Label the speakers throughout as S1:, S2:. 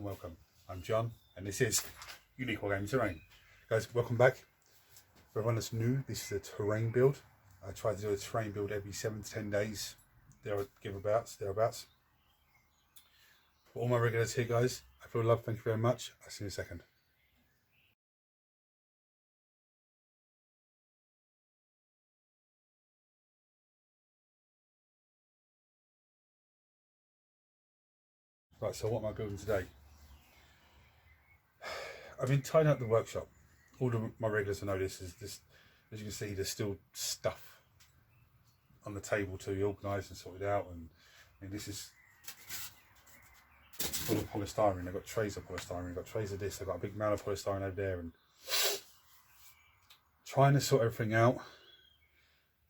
S1: and welcome. I'm John and this is Unique Wargaming Terrain. Guys, welcome back. For everyone that's new, this is a terrain build. I try to do a terrain build every 7 to 10 days, thereabouts. For all my regulars here, guys, I feel love, thank you very much. I'll see you in a second. Right, so what am I building today? I've been tidying up the workshop. All my regulars will know this. As you can see, there's still stuff on the table to be organised and sorted out. And I mean, this is full of polystyrene. I've got trays of polystyrene, I've got trays of this, I've got a big mound of polystyrene over there, and trying to sort everything out,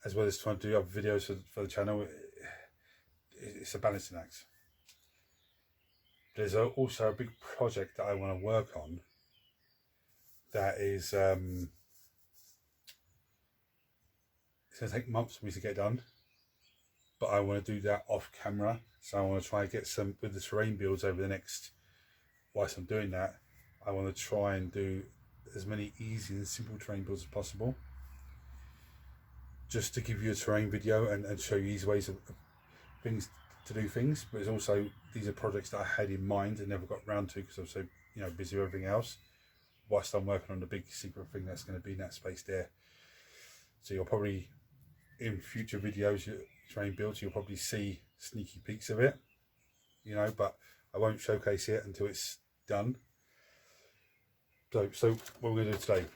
S1: as well as trying to do other videos for the channel. It's a balancing act. There's also a big project that I want to work on that is it's going to take months for me to get done, but I want to do that off camera. So I want to try and get some with the terrain builds over the next, whilst I'm doing that, I want to try and do as many easy and simple terrain builds as possible, just to give you a terrain video and show you easy ways of things to do things. But it's also, these are projects that I had in mind and never got round to because I was so busy with everything else, whilst I'm working on the big secret thing that's going to be in that space there. So you'll probably, in future videos, terrain builds, you'll probably see sneaky peeks of it, but I won't showcase it until it's done. So what we're going to do today,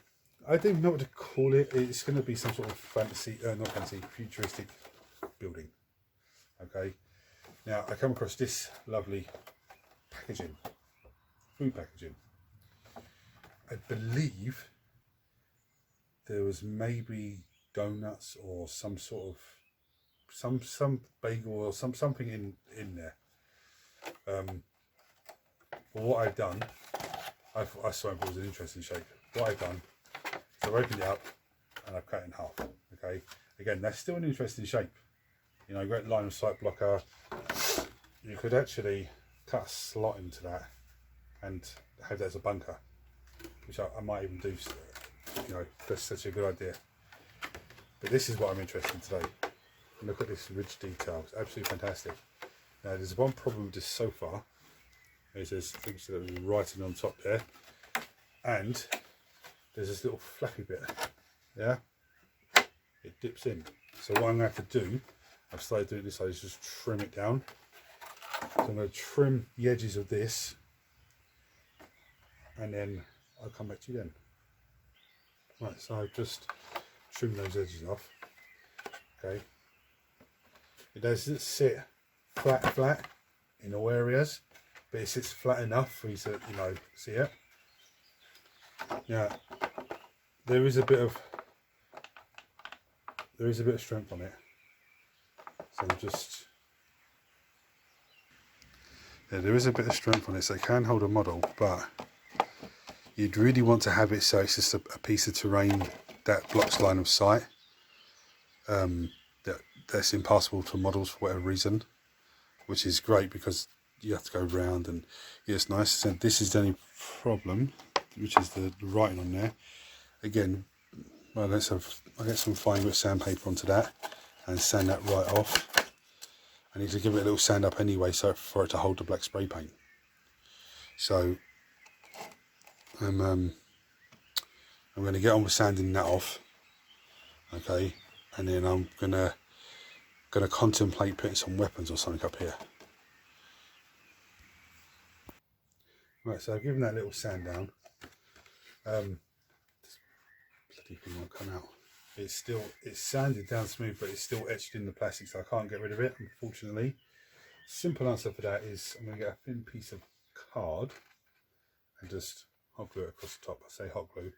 S1: I don't even know what to call it. It's going to be some sort of futuristic building. Okay, now I come across this lovely packaging, food packaging. I believe there was maybe donuts or some sort of some bagel or something in there. But what I've done, I saw it was an interesting shape. What I've done is I've opened it up and I've cut it in half. Okay, again, that's still an interesting shape. Great line of sight blocker. You could actually cut a slot into that and have that as a bunker, which I might even do. That's such a good idea. But this is what I'm interested in today. Look at this ridge detail, it's absolutely fantastic. Now there's one problem with this so far, is there's things that are writing on top there, and there's this little flappy bit, yeah? It dips in. So what I'm going to have to do, I've started doing this, I just trim it down. So I'm going to trim the edges of this, and then I'll come back to you then. Right, so I've just trimmed those edges off, okay? It doesn't sit flat in all areas, but it sits flat enough for you to, see it. Now, there is a bit of strength on it. So there is a bit of strength on it, so it can hold a model, but you'd really want to have it so it's just a piece of terrain that blocks line of sight. That's impassable to models for whatever reason, which is great because you have to go round and it's nice. So this is the only problem, which is the writing on there. Again, I'll get some fine grit sandpaper onto that and sand that right off. I need to give it a little sand up anyway, so for it to hold the black spray paint. So I'm going to get on with sanding that off, okay, and then I'm gonna contemplate putting some weapons or something up here. Right, so I've given that little sand down. This bloody thing won't come out. It's sanded down smooth, but it's still etched in the plastic, so I can't get rid of it, unfortunately. Simple answer for that is I'm going to get a thin piece of card and just hot glue it across the top. I say hot glue.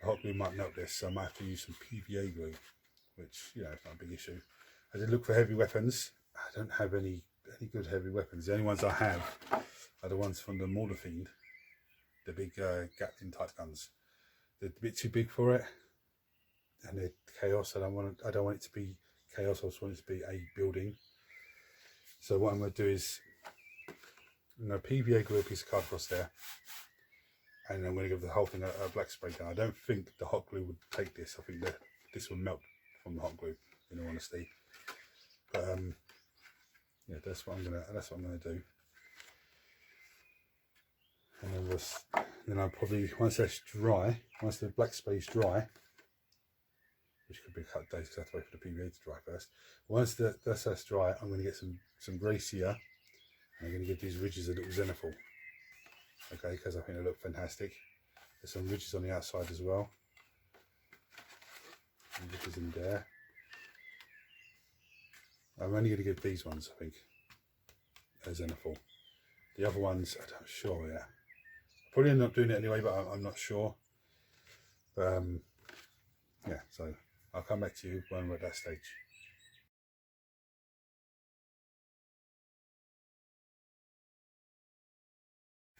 S1: The hot glue might melt this, so I might have to use some PVA glue, which, it's not a big issue. I did look for heavy weapons. I don't have any good heavy weapons. The only ones I have are the ones from the Mortar Fiend, the big Gatling type guns. They're a bit too big for it, and they're chaos. I don't want it to be chaos. I just want it to be a building. So what I'm going to do is No PVA glue a piece of card across there, and I'm going to give the whole thing a black spray down. I don't think the hot glue would take this. I think that this will melt from the hot glue, in all honesty. But yeah, that's what I'm gonna do. And then I'll probably, once that's dry, once the black spray is dry, which could be a couple of days because I have to wait for the PVA to dry first. Once that's dry, I'm going to get some grease here, and I'm going to give these ridges a little zenithal. Okay, because I think they look fantastic. There's some ridges on the outside as well. And ridges in there. I'm only going to give these ones, I think, a zenithal. The other ones, I'm not sure yet. Probably end up doing it anyway, but I'm not sure. Yeah, so I'll come back to you when we're at that stage.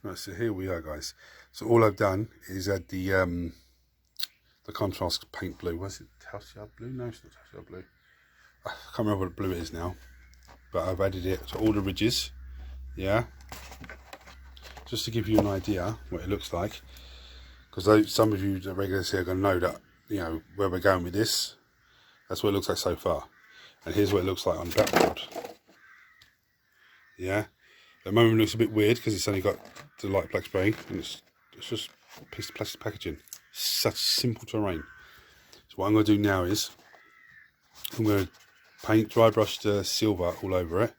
S1: Right, so here we are, guys. So all I've done is add the contrast paint blue. Was it Halcyon blue? No, it's not Halcyon blue. I can't remember what blue it is now, but I've added it to all the ridges. Yeah, just to give you an idea what it looks like, because some of you, the regulars here, are going to know that, you know, where we're going with this. That's what it looks like so far, and here's what it looks like on the backboard. Yeah, at the moment it looks a bit weird because it's only got the light black spray, and it's just a piece of plastic packaging. Such simple terrain. So what I'm going to do now is I'm going to dry brush the silver all over it.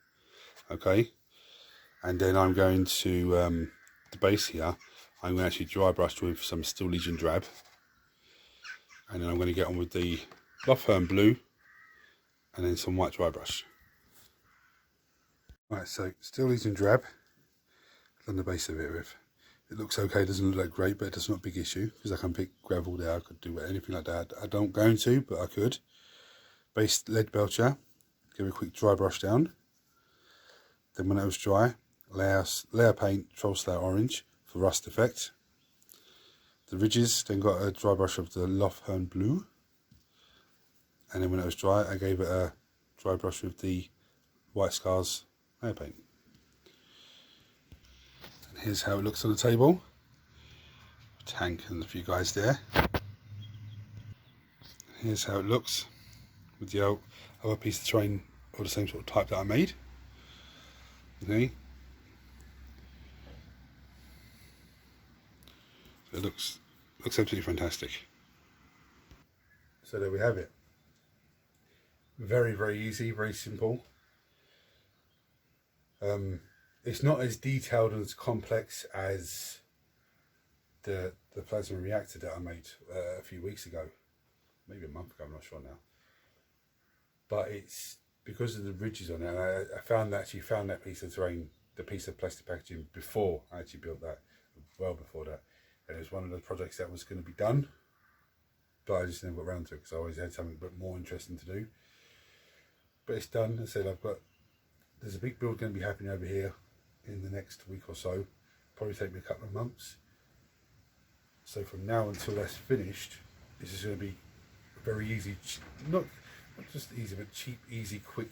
S1: Okay, and then I'm going to the base here, I'm going to actually dry brush with some Steel Legion drab, and then I'm going to get on with the Lothern blue and then some white dry brush. Right, so Steel Legion drab on the base of it with. It looks okay, doesn't look that great, but it's not a big issue because I can pick gravel there, I could do anything like that. I don't go into, but I could. Base lead belcher, give it a quick dry brush down. Then when it was dry, layer paint, Troll Slayer orange for rust effect. The ridges, then got a dry brush of the Lothern blue. And then when it was dry, I gave it a dry brush with the White Scars layer paint. And here's how it looks on the table. Tank and a few guys there. Here's how it looks with the other piece of terrain of the same sort of type that I made. Okay. So it looks absolutely fantastic. So there we have it. Very, very easy, very simple. It's not as detailed and as complex as the plasma reactor that I made a few weeks ago, maybe a month ago, I'm not sure now. But it's because of the ridges on it. I found that piece of terrain, the piece of plastic packaging, before I actually built that, well before that. And it was one of the projects that was going to be done, but I just never got around to it because I always had something a bit more interesting to do. But it's done. I said there's a big build going to be happening over here in the next week or so. Probably take me a couple of months. So from now until that's finished, this is going to be very easy, not just easy, but cheap, easy, quick,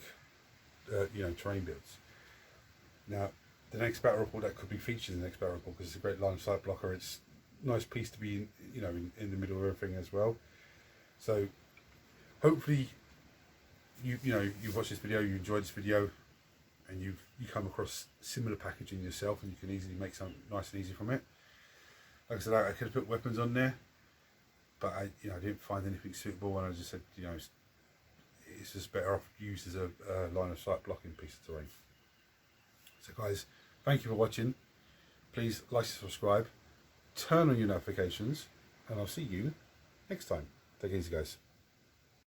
S1: terrain builds. Now, the next battle report that could be featured in the next battle report, because it's a great line of sight blocker. It's a nice piece to be in the middle of everything as well. So hopefully you've watched this video, you enjoyed this video, and you come across similar packaging yourself, and you can easily make something nice and easy from it. Like I said, I could have put weapons on there, but I didn't find anything suitable, and I just said, it's just better off used as a line of sight blocking piece of terrain. So guys, thank you for watching. Please like and subscribe, turn on your notifications, and I'll see you next time. Take it easy, guys.